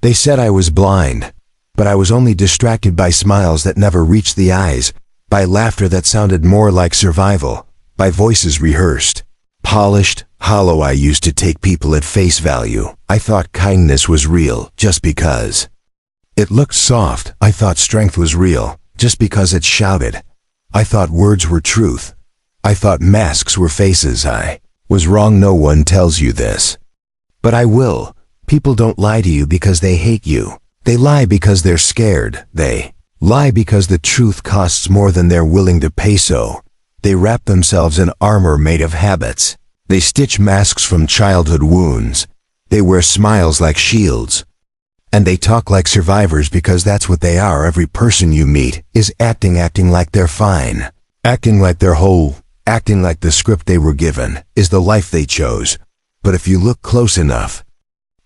They said I was blind, but I was only distracted by smiles that never reached the eyes, by laughter that sounded more like survival, by voices rehearsed, polished, hollow. I used to take people at face value. I thought kindness was real just because it looked soft. I thought strength was real just because it shouted. I thought words were truth. I thought masks were faces. I was wrong. No one tells you this, but I will. People don't lie to you because they hate you. They lie because they're scared. They lie because the truth costs more than they're willing to pay. So they wrap themselves in armor made of habits. They stitch masks from childhood wounds. They wear smiles like shields. And they talk like survivors because that's what they are. Every person you meet is acting like they're fine, acting like they're whole, acting like the script they were given is the life they chose. But if you look close enough,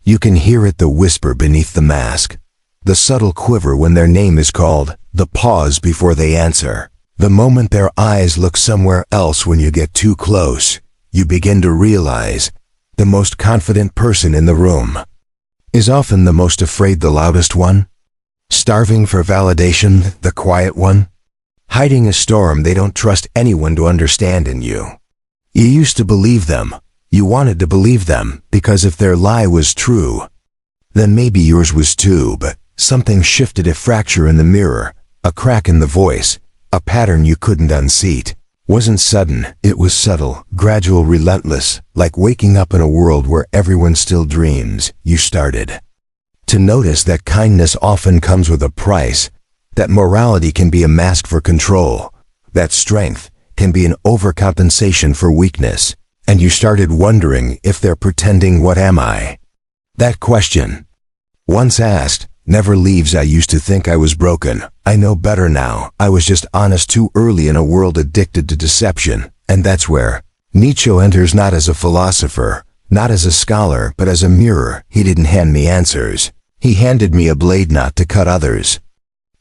you can hear it, the whisper beneath the mask, the subtle quiver when their name is called, the pause before they answer, the moment their eyes look somewhere else. When you get too close, you begin to realize the most confident person in the room is often the most afraid, the loudest one, starving for validation, the quiet one, hiding a storm they don't trust anyone to understand in you. You used to believe them. You wanted to believe them because if their lie was true, then maybe yours was too. But something shifted, a fracture in the mirror, a crack in the voice, a pattern you couldn't unseat. Wasn't sudden, it was subtle, gradual, relentless, like waking up in a world where everyone still dreams. You started to notice that kindness often comes with a price, that morality can be a mask for control, that strength can be an overcompensation for weakness, and you started wondering if they're pretending. What am I? That question, once asked, never leaves. I used to think I was broken. I know better now. I was just honest too early in a world addicted to deception. And that's where Nietzsche enters, not as a philosopher, not as a scholar, but as a mirror. He didn't hand me answers. He handed me a blade, not to cut others,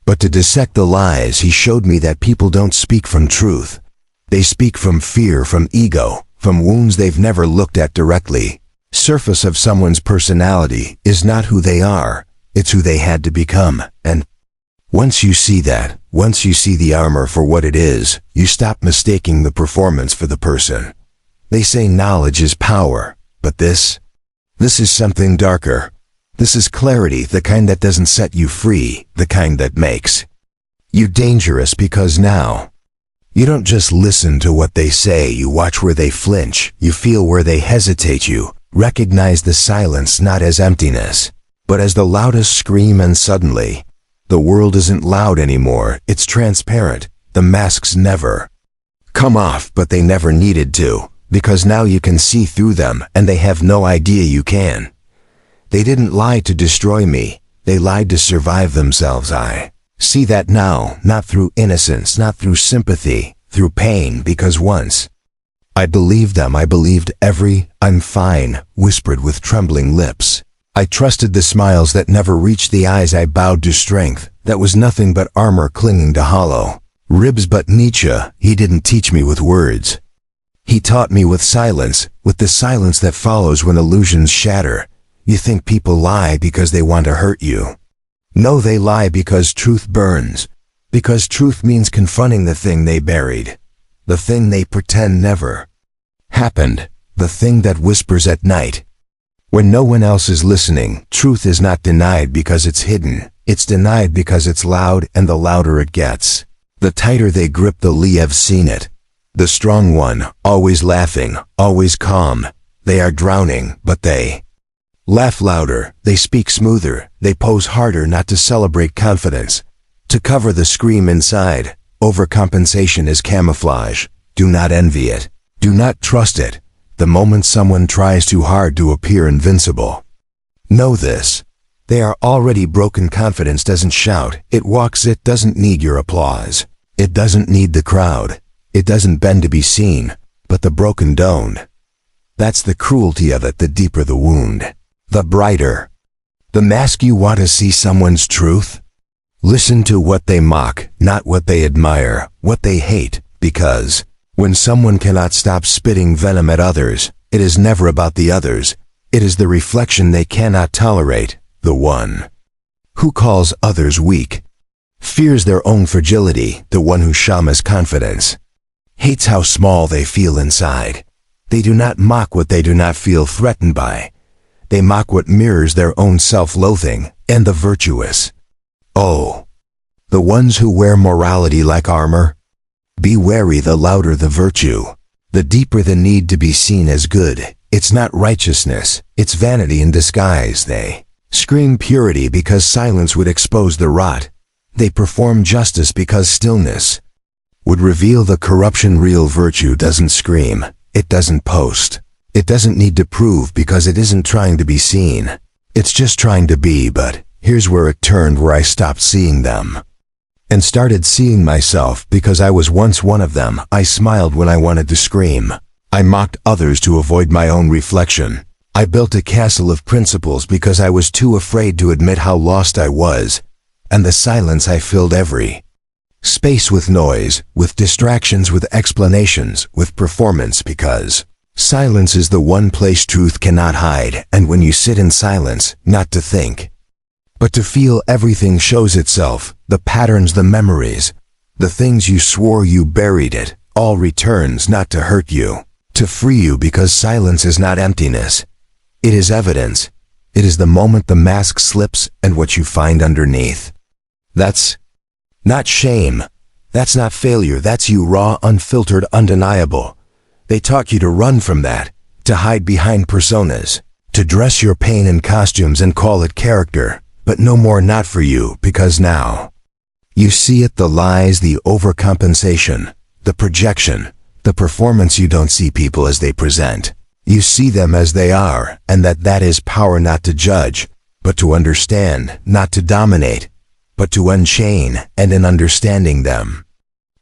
but to dissect the lies. He showed me that people don't speak from truth. They speak from fear, from ego, from wounds they've never looked at directly. Surface of someone's personality is not who they are. It's who they had to become. And once you see that, once you see the armor for what it is, you stop mistaking the performance for the person. They say knowledge is power, but this is something darker. This is clarity, the kind that doesn't set you free, the kind that makes you dangerous. Because now, you don't just listen to what they say, you watch where they flinch, you feel where they hesitate, you recognize the silence not as emptiness, but as the loudest scream. And suddenly, the world isn't loud anymore, it's transparent. The masks never come off, but they never needed to, because now you can see through them, and they have no idea you can. They didn't lie to destroy me, they lied to survive themselves. I see that now, not through innocence, not through sympathy, through pain, because once I believed them. I believed every "I'm fine" whispered with trembling lips. I trusted the smiles that never reached the eyes. I bowed to strength that was nothing but armor clinging to hollow ribs. But Nietzsche, he didn't teach me with words. He taught me with silence, with the silence that follows when illusions shatter. You think people lie because they want to hurt you. No, they lie because truth burns. Because truth means confronting the thing they buried. The thing they pretend never happened. The thing that whispers at night when no one else is listening. Truth is not denied because it's hidden. It's denied because it's loud, and the louder it gets, the tighter they grip the lee. I've seen it. The strong one, always laughing, always calm. They are drowning, but they laugh louder, they speak smoother, they pose harder, not to celebrate confidence, to cover the scream inside. Overcompensation is camouflage. Do not envy it. Do not trust it. The moment someone tries too hard to appear invincible, know this: they are already broken. Confidence doesn't shout, it walks. It doesn't need your applause. It doesn't need the crowd. It doesn't bend to be seen, but the broken don't. That's the cruelty of it. The deeper the wound, the brighter the mask. You want to see someone's truth? Listen to what they mock, not what they admire, what they hate, because when someone cannot stop spitting venom at others, it is never about the others. It is the reflection they cannot tolerate. the one who calls others weak, fears their own fragility, the one who shames confidence, hates how small they feel inside. They do not mock what they do not feel threatened by. They mock what mirrors their own self-loathing, and the virtuous. Oh, the ones who wear morality like armor. Be wary, the louder the virtue, the deeper the need to be seen as good. It's not righteousness, it's vanity in disguise. They scream purity because silence would expose the rot. They perform justice because stillness would reveal the corruption. Real virtue doesn't scream, it doesn't post. It doesn't need to prove because it isn't trying to be seen. It's just trying to be. But here's where it turned, where I stopped seeing them and started seeing myself, because I was once one of them. I smiled when I wanted to scream. I mocked others to avoid my own reflection. I built a castle of principles because I was too afraid to admit how lost I was. And the silence I filled every space with noise, with distractions, with explanations, with performance, because silence is the one place truth cannot hide. And when you sit in silence, not to think, but to feel, everything shows itself. The patterns, the memories, the things you swore you buried, it all returns, not to hurt you, to free you, because silence is not emptiness. It is evidence. It is the moment the mask slips and what you find underneath. That's not shame. That's not failure. That's you, raw, unfiltered, undeniable. They taught you to run from that, to hide behind personas, to dress your pain in costumes and call it character. But no more, not for you, because now you see it, the lies, the overcompensation, the projection, the performance. You don't see people as they present. You see them as they are, and that is power, not to judge, but to understand, not to dominate, but to unchain. And in understanding them,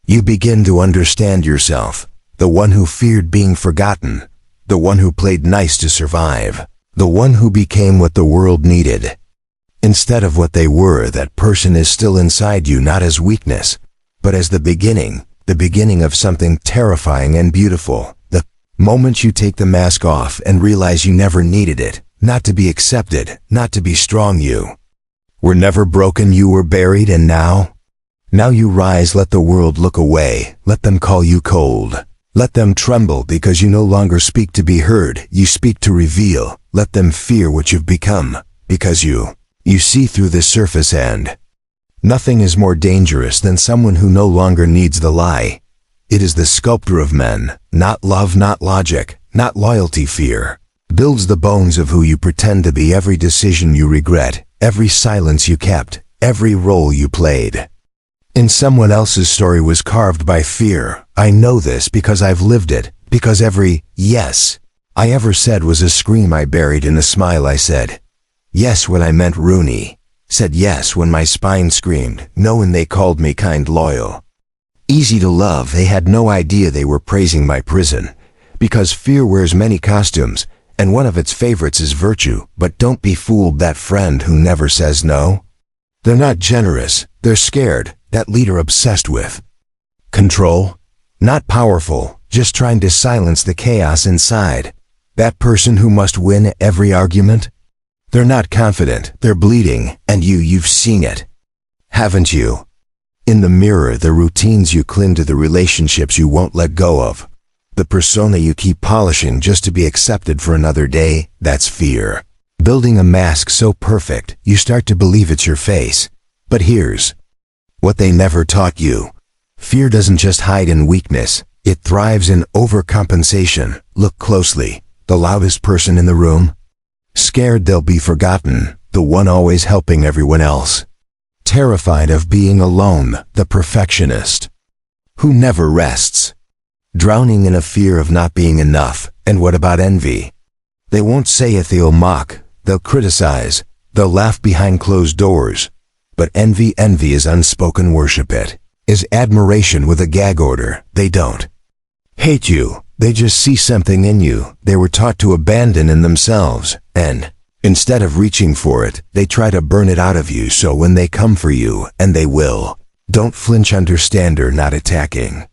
you begin to understand yourself, the one who feared being forgotten, the one who played nice to survive, the one who became what the world needed instead of what they were. That person is still inside you, not as weakness, but as the beginning of something terrifying and beautiful. The moment you take the mask off and realize you never needed it, not to be accepted, not to be strong. You were never broken, you were buried, and now you rise. Let the world look away, let them call you cold, let them tremble, because you no longer speak to be heard, you speak to reveal. Let them fear what you've become, because you see through the surface. And nothing is more dangerous than someone who no longer needs the lie. It is the sculptor of men, not love, not logic, not loyalty. Fear builds the bones of who you pretend to be. Every decision you regret, every silence you kept, every role you played in someone else's story was carved by fear. I know this because I've lived it, because every yes I ever said was a scream I buried in a smile. I said yes when I meant Rooney, said yes when my spine screamed no, and they called me kind, loyal, easy to love. They had no idea they were praising my prison, because fear wears many costumes, and one of its favorites is virtue. But don't be fooled, that friend who never says no. They're not generous, they're scared. That leader obsessed with control, not powerful, just trying to silence the chaos inside. That person who must win every argument. They're not confident, they're bleeding, and you've seen it, haven't you? In the mirror, the routines you cling to, the relationships you won't let go of, the persona you keep polishing just to be accepted for another day. That's fear. Building a mask so perfect, you start to believe it's your face. But here's what they never taught you. Fear doesn't just hide in weakness, it thrives in overcompensation. Look closely. The loudest person in the room, scared they'll be forgotten, the one always helping everyone else, terrified of being alone, the perfectionist who never rests, drowning in a fear of not being enough. And what about envy? They won't say it, they'll mock, they'll criticize, they'll laugh behind closed doors. But envy is unspoken worship. It is admiration with a gag order. They don't hate you, they just see something in you they were taught to abandon in themselves, and instead of reaching for it, they try to burn it out of you. So when they come for you, and they will, don't flinch. Understand, or not attacking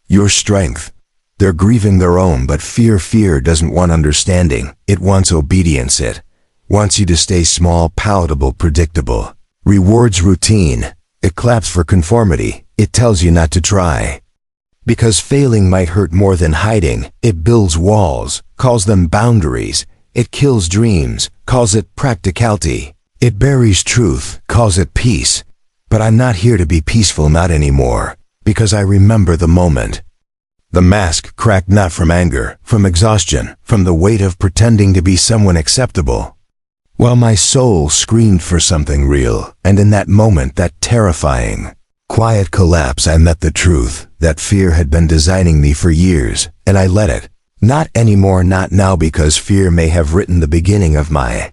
your strength. They're grieving their own, but fear doesn't want understanding, it wants obedience. It Wants you to stay small, palatable, predictable. Rewards routine. It claps for conformity. It tells you not to try. Because failing might hurt more than hiding, it builds walls, calls them boundaries. It kills dreams, calls it practicality. It buries truth, calls it peace. But I'm not here to be peaceful, not anymore, because I remember the moment. The mask cracked not from anger, from exhaustion, from the weight of pretending to be someone acceptable. While my soul screamed for something real, and in that moment, that terrifying, quiet collapse, I met the truth. That fear had been designing me for years, and I let it. Not anymore, not now, because fear may have written the beginning of my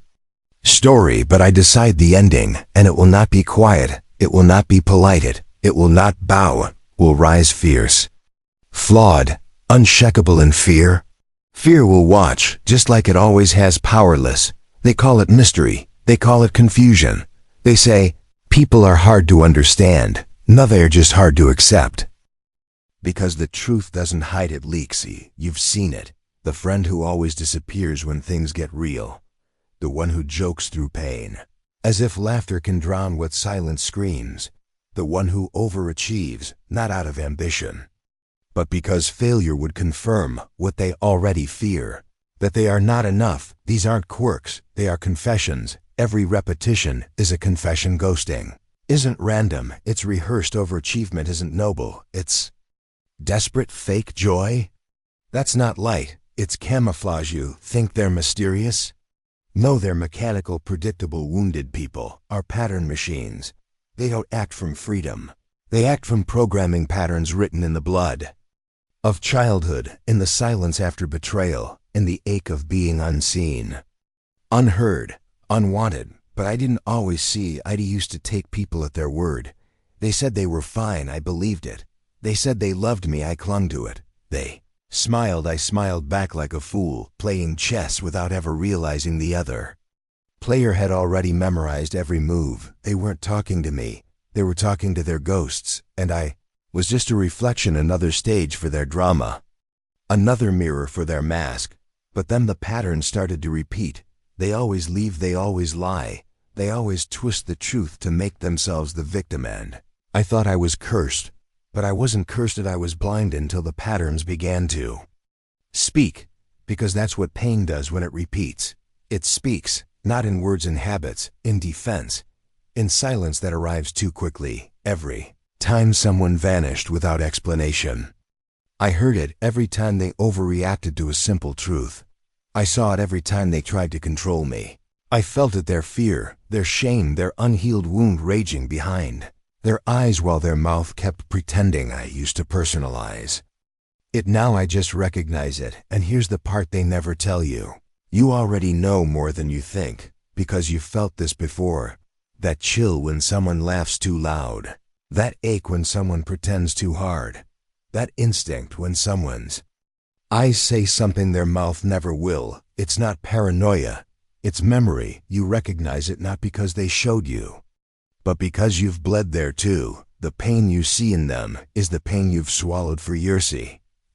story, but I decide the ending, and it will not be quiet, it will not be polite, it will not bow, will rise fierce. Flawed, unshakable in fear. Fear will watch, just like it always has, powerless. They call it mystery, they call it confusion. They say, people are hard to understand. No, they're just hard to accept. Because the truth doesn't hide, it leaks. You've seen it. The friend who always disappears when things get real. The one who jokes through pain, as if laughter can drown what silence screams. The one who overachieves, not out of ambition, but because failure would confirm what they already fear. That they are not enough. These aren't quirks, they are confessions. Every repetition is a confession. Ghosting isn't random, it's rehearsed. Overachievement isn't noble, it's desperate, fake joy. That's not light, it's camouflage. You think they're mysterious? No, they're mechanical, predictable. Wounded people are pattern machines. They don't act from freedom. They act from programming patterns written in the blood of childhood, in the silence after betrayal, in the ache of being unseen, unheard, unwanted. But I didn't always see. I used to take people at their word. They said they were fine, I believed it. They said they loved me, I clung to it. They smiled, I smiled back like a fool, playing chess without ever realizing the other player had already memorized every move. They weren't talking to me, they were talking to their ghosts, and I was just a reflection, another stage for their drama, another mirror for their mask. But then the pattern started to repeat. They always leave, they always lie, they always twist the truth to make themselves the victim, and I thought I was cursed. But I wasn't cursed, I was blind until the patterns began to speak, because that's what pain does when it repeats. It speaks, not in words and habits, in defense, in silence that arrives too quickly. Every time someone vanished without explanation, I heard it. Every time they overreacted to a simple truth, I saw it. Every time they tried to control me, I felt it. Their fear, their shame, their unhealed wound raging behind their eyes while their mouth kept pretending. I used to personalize it. Now I just recognize it. And here's the part they never tell you. You already know more than you think, because you felt this before. That chill when someone laughs too loud. That ache when someone pretends too hard. That instinct when someone's eyes say something their mouth never will. It's not paranoia, it's memory. You recognize it not because they showed you, but because you've bled there too. The pain you see in them is the pain you've swallowed for years.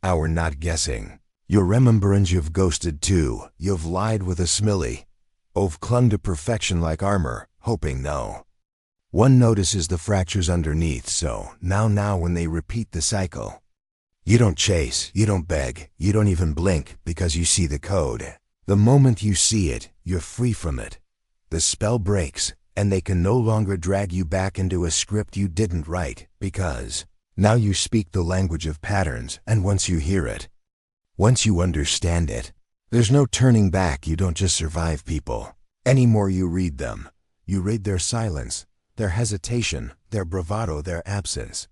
Our not guessing. Your remembrance. You've ghosted too. You've lied with a smile. You've clung to perfection like armor, hoping no one notices the fractures underneath. So now when they repeat the cycle, you don't chase, you don't beg, you don't even blink, because you see the code. The moment you see it, you're free from it. The spell breaks, and they can no longer drag you back into a script you didn't write, because now you speak the language of patterns. And once you hear it, once you understand it, there's no turning back. You don't just survive people anymore, you read them. You read their silence, their hesitation, their bravado, their absence.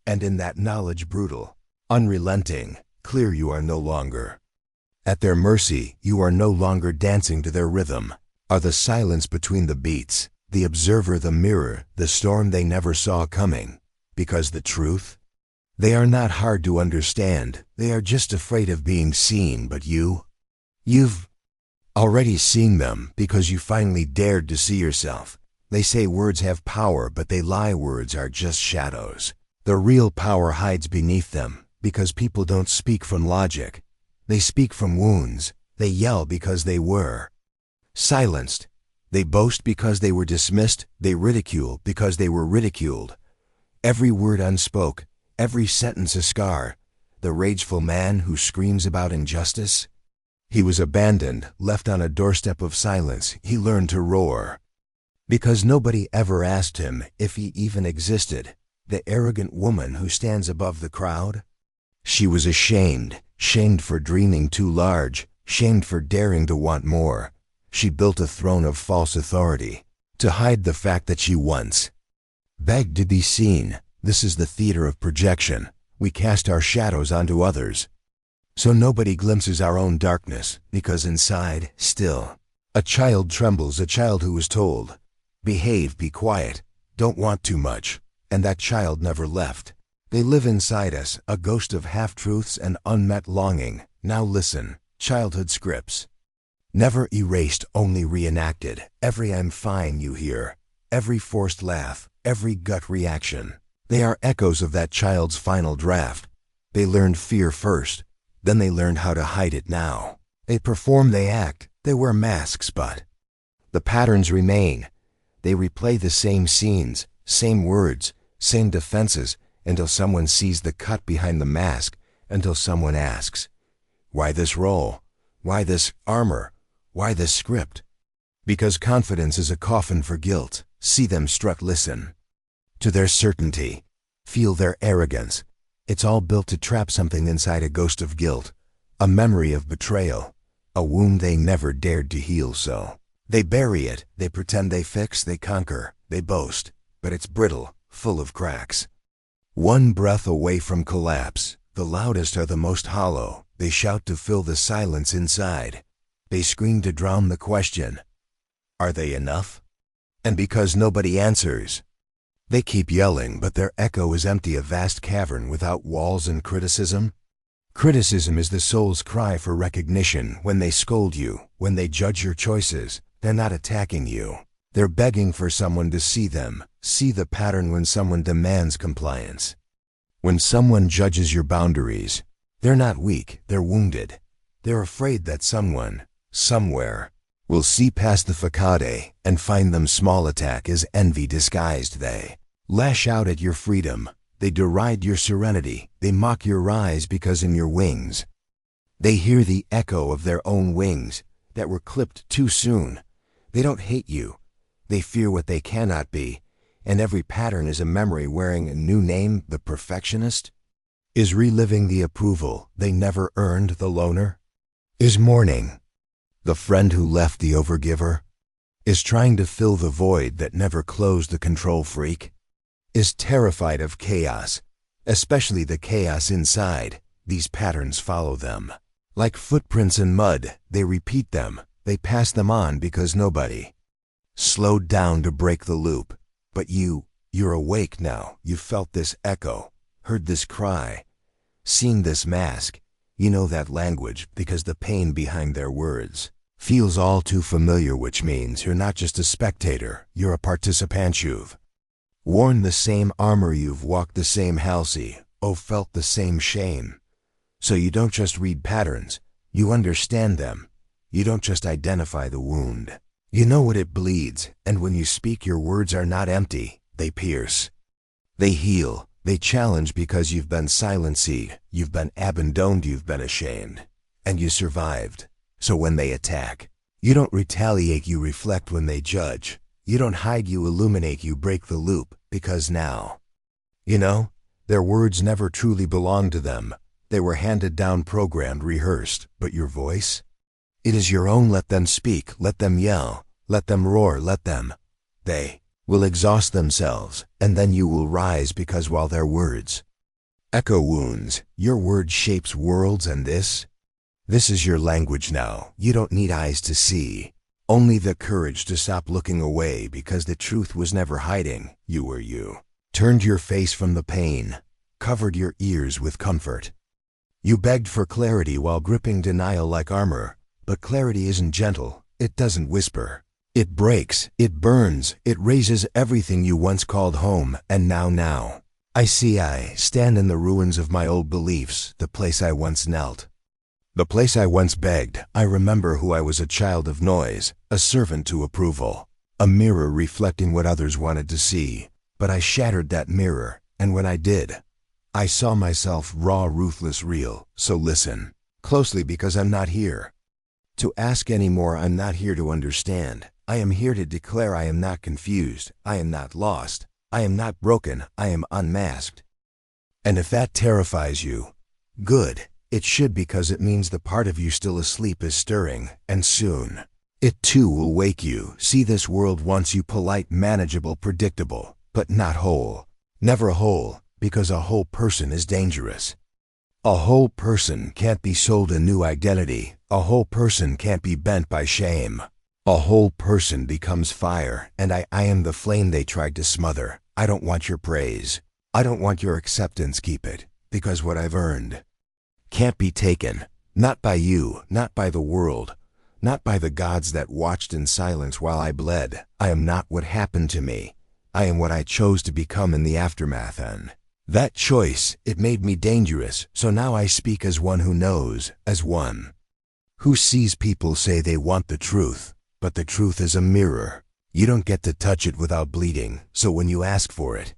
And in that knowledge, brutal, unrelenting, clear, you are no longer at their mercy. You are no longer dancing to their rhythm. Are the silence between the beats, the observer, the mirror, the storm they never saw coming. Because the truth? They are not hard to understand, they are just afraid of being seen. But you've already seen them, because you finally dared to see yourself. They say words have power, but they lie. Words are just shadows. The real power hides beneath them, because people don't speak from logic. They speak from wounds. They yell because they were Silenced. They boast because they were dismissed, they ridicule because they were ridiculed. Every word unspoke, every sentence a scar. The rageful man who screams about injustice. He was abandoned, left on a doorstep of silence. He learned to roar. Because nobody ever asked him if he even existed. The arrogant woman who stands above the crowd. She was ashamed, shamed for dreaming too large, shamed for daring to want more. She built a throne of false authority to hide the fact that she once begged to be seen. This is the theater of projection. We cast our shadows onto others, so nobody glimpses our own darkness, because inside, still, a child trembles, a child who is told, behave, be quiet, don't want too much, and that child never left. They live inside us, a ghost of half-truths and unmet longing. Now listen, childhood scripts. Never erased, only reenacted. Every "I'm fine" you hear, every forced laugh, every gut reaction. They are echoes of that child's final draft. They learned fear first, then they learned how to hide it now. They perform, they act, they wear masks, but the patterns remain. They replay the same scenes, same words, same defenses, until someone sees the cut behind the mask, until someone asks, why this role? Why this armor? Why this script? Because confidence is a coffin for guilt. See them strut, listen to their certainty, feel their arrogance. It's all built to trap something inside, a ghost of guilt, a memory of betrayal, a wound they never dared to heal. So they bury it, they pretend they fix, they conquer, they boast, but it's brittle, full of cracks. One breath away from collapse. The loudest are the most hollow. They shout to fill the silence inside. They scream to drown the question, are they enough? And because nobody answers, they keep yelling, but their echo is empty, a vast cavern without walls and criticism. Criticism is the soul's cry for recognition. When they scold you, when they judge your choices, they're not attacking you. They're begging for someone to see them, see the pattern. When someone demands compliance, when someone judges your boundaries, they're not weak, they're wounded. They're afraid that someone, somewhere, will see past the facade and find them small. Attack is envy disguised. They lash out at your freedom. They deride your serenity. They mock your rise because in your wings, they hear the echo of their own wings that were clipped too soon. They don't hate you. They fear what they cannot be. And every pattern is a memory wearing a new name. The perfectionist is reliving the approval they never earned. The loner is mourning. The friend who left, the overgiver, is trying to fill the void that never closed. The control freak is terrified of chaos, especially the chaos inside. These patterns follow them like footprints in mud. They repeat them, they pass them on because nobody slowed down to break the loop. But you're awake now. You felt this echo, heard this cry, seen this mask. You know that language because the pain behind their words feels all too familiar, which means you're not just a spectator, you're a participant. You've worn the same armor, you've walked the same halsey, felt the same shame. So you don't just read patterns, you understand them. You don't just identify the wound. You know what it bleeds, and when you speak, your words are not empty, they pierce. They heal, they challenge because you've been silenced, you've been abandoned, you've been ashamed, and you survived. So when they attack, you don't retaliate, you reflect. When they judge, you don't hide, you illuminate, you break the loop, because now, you know, their words never truly belonged to them. They were handed down, programmed, rehearsed, but your voice, it is your own. Let them speak, let them yell, let them roar, let them. They will exhaust themselves, and then you will rise, because while their words echo wounds, your word shapes worlds. And this is your language now. You don't need eyes to see, only the courage to stop looking away, because the truth was never hiding. You turned your face from the pain, covered your ears with comfort. You begged for clarity while gripping denial like armor. But clarity isn't gentle, it doesn't whisper. It breaks, it burns, it raises everything you once called home. And now, I stand in the ruins of my old beliefs, the place I once knelt. The place I once begged. I remember who I was, a child of noise, a servant to approval, a mirror reflecting what others wanted to see. But I shattered that mirror, and when I did, I saw myself raw, ruthless, real. So listen closely, because I'm not here to ask anymore. I'm not here to understand. I am here to declare I am not confused. I am not lost. I am not broken. I am unmasked. And if that terrifies you, good. It should, because it means the part of you still asleep is stirring, and soon it too will wake you. See, this world wants you polite, manageable, predictable, but not whole. Never whole, because a whole person is dangerous. A whole person can't be sold a new identity. A whole person can't be bent by shame. A whole person becomes fire, and I am the flame they tried to smother. I don't want your praise. I don't want your acceptance. Keep it, because what I've earned can't be taken. Not by you, not by the world, not by the gods that watched in silence while I bled. I am not what happened to me. I am what I chose to become in the aftermath, and that choice, it made me dangerous. So now I speak as one who knows, as one who sees. People say they want the truth, but the truth is a mirror. You don't get to touch it without bleeding. So when you ask for it,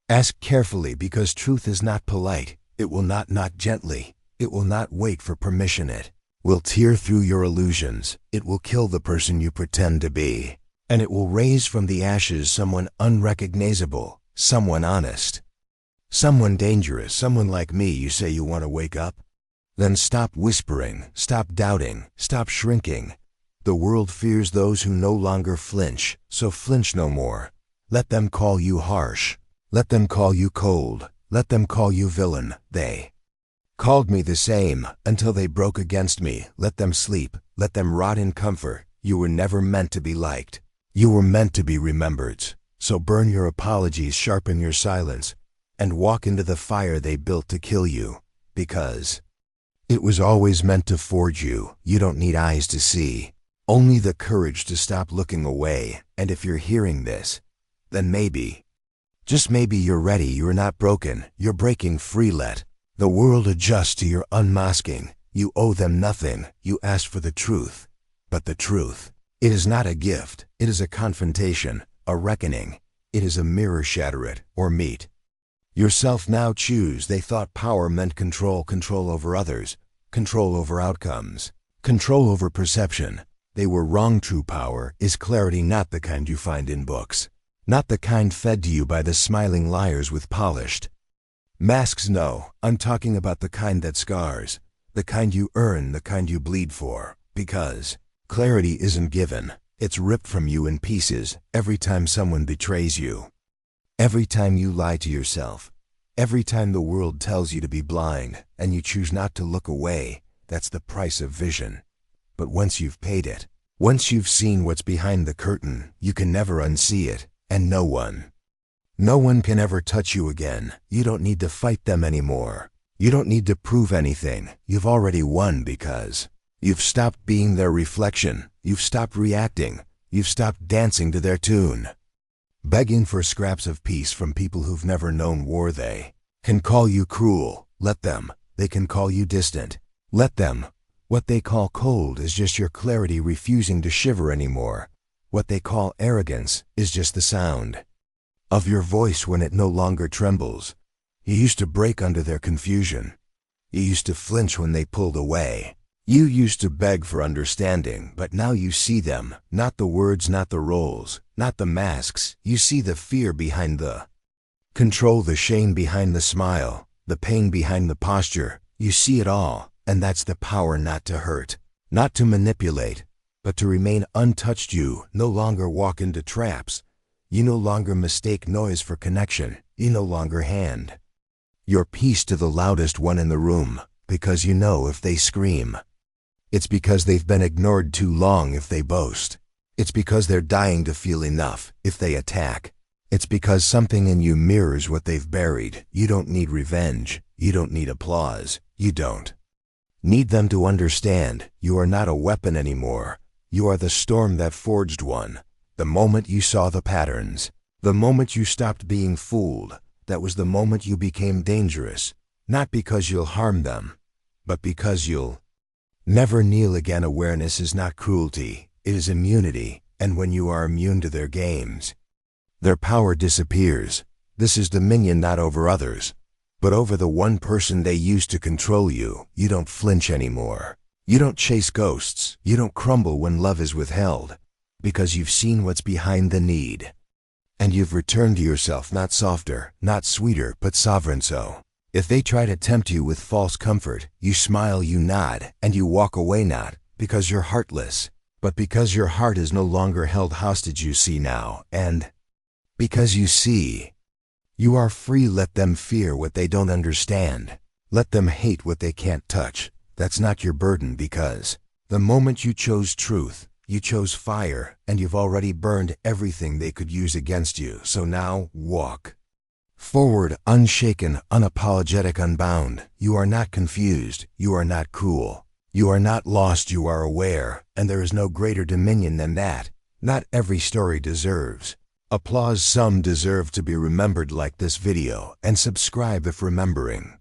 ask carefully, because truth is not polite. It will not knock gently. It will not wait for permission. It will tear through your illusions. It will kill the person you pretend to be. And it will raise from the ashes someone unrecognizable, someone honest, someone dangerous, someone like me. You say you want to wake up? Then stop whispering, stop doubting, stop shrinking. The world fears those who no longer flinch, so flinch no more. Let them call you harsh. Let them call you cold. Let them call you villain. They called me the same until they broke against me. Let them sleep. Let them rot in comfort. You were never meant to be liked. You were meant to be remembered. So burn your apologies, sharpen your silence, and walk into the fire they built to kill you, because it was always meant to forge you. You don't need eyes to see, only the courage to stop looking away. And if you're hearing this, then maybe, just maybe, you're ready. You're not broken. You're breaking free. Let the world adjust to your unmasking. You owe them nothing. You asked for the truth. But the truth, it is not a gift. It is a confrontation, a reckoning. It is a mirror. Shatter it or meet yourself now. Choose. They thought power meant control. Control over others. Control over outcomes. Control over perception. They were wrong. True power is clarity, not the kind you find in books. Not the kind fed to you by the smiling liars with polished masks. No, I'm talking about the kind that scars, the kind you earn, the kind you bleed for. Because clarity isn't given, it's ripped from you in pieces every time someone betrays you. Every time you lie to yourself. Every time the world tells you to be blind and you choose not to look away. That's the price of vision. But once you've paid it, once you've seen what's behind the curtain, you can never unsee it. And no one can ever touch you again. You don't need to fight them anymore. You don't need to prove anything. You've already won, because you've stopped being their reflection. You've stopped reacting. You've stopped dancing to their tune. Begging for scraps of peace from people who've never known war. They can call you cruel. Let them. They can call you distant. Let them. What they call cold is just your clarity refusing to shiver anymore. What they call arrogance is just the sound of your voice when it no longer trembles. You used to break under their confusion. You used to flinch when they pulled away. You used to beg for understanding, but now you see them. Not the words, not the roles, not the masks. You see the fear behind the control, the shame behind the smile, the pain behind the posture. You see it all, and that's the power. Not to hurt, not to manipulate, but to remain untouched. You no longer walk into traps. You no longer mistake noise for connection. You no longer hand your peace to the loudest one in the room, because you know if they scream, it's because they've been ignored too long. If they boast, it's because they're dying to feel enough. If they attack, it's because something in you mirrors what they've buried. You don't need revenge. You don't need applause. You don't need them to understand. You are not a weapon anymore. You are the storm that forged one. The moment you saw the patterns, the moment you stopped being fooled, that was the moment you became dangerous. Not because you'll harm them, but because you'll Never kneel again. Awareness is not cruelty, it is immunity, and when you are immune to their games, their power disappears. This is dominion not over others, but over the one person they use to control you. You don't flinch anymore. You don't chase ghosts. You don't crumble when love is withheld, because you've seen what's behind the need. And you've returned to yourself, not softer, not sweeter, but sovereign. So, if they try to tempt you with false comfort, you smile, you nod, and you walk away, not because you're heartless, but because your heart is no longer held hostage. You see now, and because you see, you are free. Let them fear what they don't understand. Let them hate what they can't touch. That's not your burden, because the moment you chose truth, you chose fire, and you've already burned everything they could use against you. So now, walk forward, unshaken, unapologetic, unbound. You are not confused. You are not cool. You are not lost. You are aware, and there is no greater dominion than that. Not every story deserves applause. Some deserve to be remembered. Like this video and subscribe if remembering